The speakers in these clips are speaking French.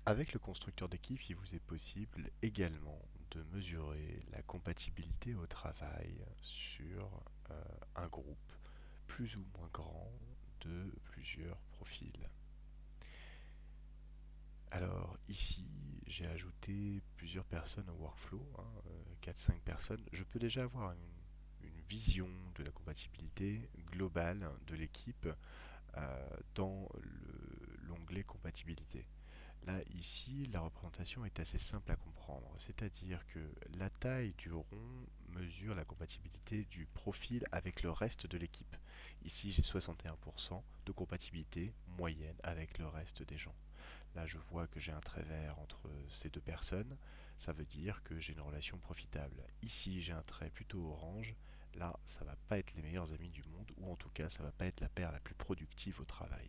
Avec le constructeur d'équipe, il vous est possible également de mesurer la compatibilité au travail sur un groupe plus ou moins grand de plusieurs profils. Alors ici, j'ai ajouté plusieurs personnes au workflow, 4-5 personnes. Je peux déjà avoir une vision de la compatibilité globale de l'équipe dans l'onglet compatibilité. Là, ici, la représentation est assez simple à comprendre, c'est-à-dire que la taille du rond mesure la compatibilité du profil avec le reste de l'équipe. Ici, j'ai 61% de compatibilité moyenne avec le reste des gens. Là, je vois que j'ai un trait vert entre ces deux personnes, ça veut dire que j'ai une relation profitable. Ici, j'ai un trait plutôt orange, là, ça va pas être les meilleurs amis du monde, ou en tout cas, ça va pas être la paire la plus productive au travail.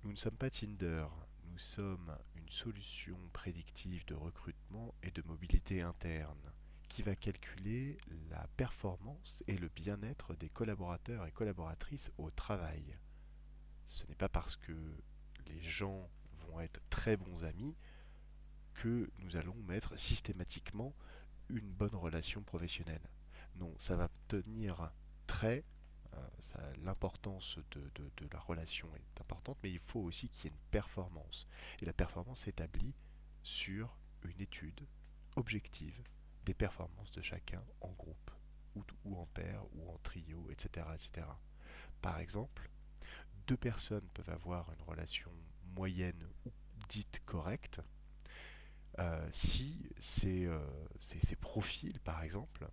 Nous ne sommes pas Tinder, nous sommes une solution prédictive de recrutement et de mobilité interne qui va calculer la performance et le bien-être des collaborateurs et collaboratrices au travail. Ce n'est pas parce que les gens vont être très bons amis que nous allons mettre systématiquement une bonne relation professionnelle. Non, ça va tenir très l'importance de la relation est importante, mais il faut aussi qu'il y ait une performance. Et la performance s'établit sur une étude objective des performances de chacun en groupe, ou en paire, ou en trio, etc., etc. Par exemple, deux personnes peuvent avoir une relation moyenne ou dite correcte si ces profils, par exemple,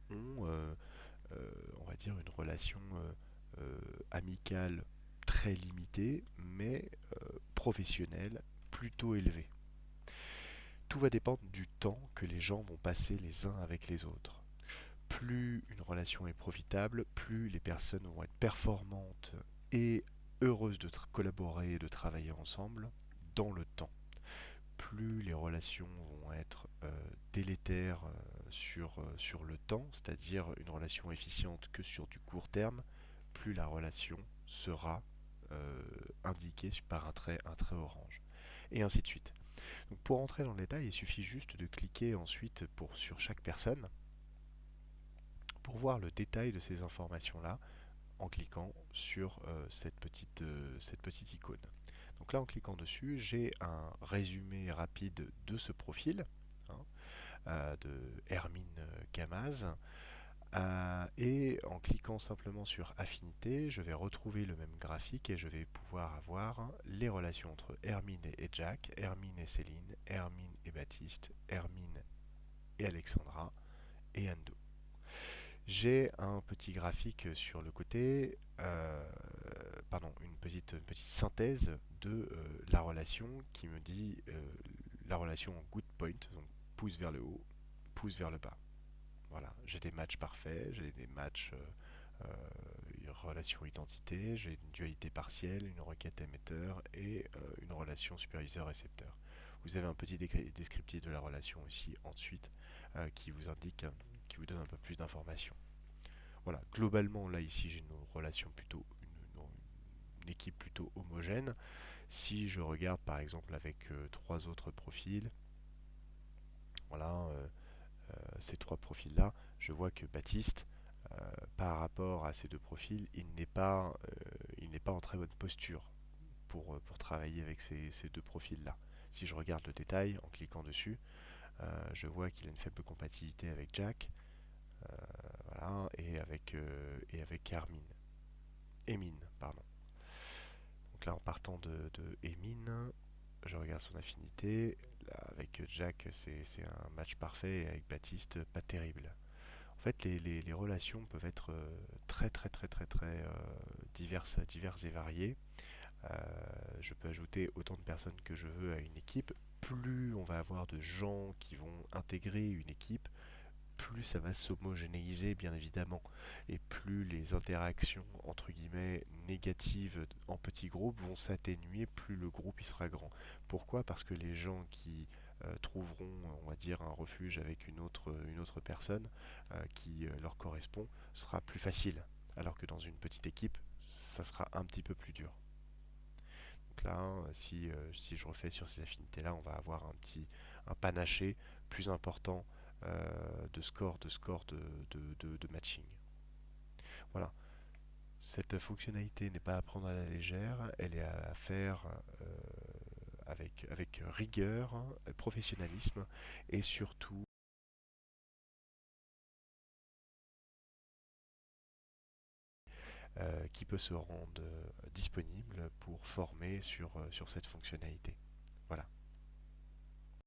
ont on va dire, une relation amicale très limitée, mais professionnelle plutôt élevée. Tout va dépendre du temps que les gens vont passer les uns avec les autres. Plus une relation est profitable, plus les personnes vont être performantes et heureuses de collaborer et de travailler ensemble dans le temps. Plus les relations vont être délétères sur le temps, c'est-à-dire une relation efficiente que sur du court terme, plus la relation sera indiquée par un trait orange. Et ainsi de suite. Donc pour entrer dans le détail, il suffit juste de cliquer ensuite sur chaque personne pour voir le détail de ces informations-là en cliquant sur cette petite icône. Donc là, en cliquant dessus, j'ai un résumé rapide de ce profil, hein, de Hermine Gamaz. Et en cliquant simplement sur Affinité, je vais retrouver le même graphique et je vais pouvoir avoir les relations entre Hermine et Jack, Hermine et Céline, Hermine et Baptiste, Hermine et Alexandra et Ando. J'ai un petit graphique sur le côté, pardon, une petite synthèse de la relation qui me dit la relation en good point, donc pouce vers le haut, pouce vers le bas. Voilà, j'ai des matchs parfaits, j'ai des matchs relation identité, j'ai une dualité partielle, une requête émetteur et une relation superviseur-récepteur. Vous avez un petit descriptif de la relation aussi ensuite qui vous indique, qui vous donne un peu plus d'informations. Voilà, globalement, là, ici, j'ai une relation plutôt, une équipe plutôt homogène. Si je regarde, par exemple, avec trois autres profils, voilà, ces trois profils-là, je vois que Baptiste, par rapport à ces deux profils, il n'est pas en très bonne posture pour travailler avec ces deux profils-là. Si je regarde le détail en cliquant dessus, je vois qu'il a une faible compatibilité avec Jack, voilà, et avec Armin. Emine, pardon. Donc là, en partant de Emine, je regarde son affinité. Là, avec Jack, c'est un match parfait, et avec Baptiste, pas terrible. En fait, les relations peuvent être très diverses et variées. Euh, je peux ajouter autant de personnes que je veux à une équipe. Plus on va avoir de gens qui vont intégrer une équipe, plus ça va s'homogénéiser bien évidemment, et plus les interactions entre guillemets négatives en petits groupes vont s'atténuer, plus le groupe il sera grand. Pourquoi? Parce que les gens qui trouveront, on va dire, un refuge avec une autre personne qui leur correspond sera plus facile, alors que dans une petite équipe, ça sera un petit peu plus dur. Donc là, si je refais sur ces affinités-là, on va avoir un panaché plus important de matching. Voilà. Cette fonctionnalité n'est pas à prendre à la légère, elle est à faire avec rigueur, professionnalisme et surtout qui peut se rendre disponible pour former sur cette fonctionnalité. Voilà.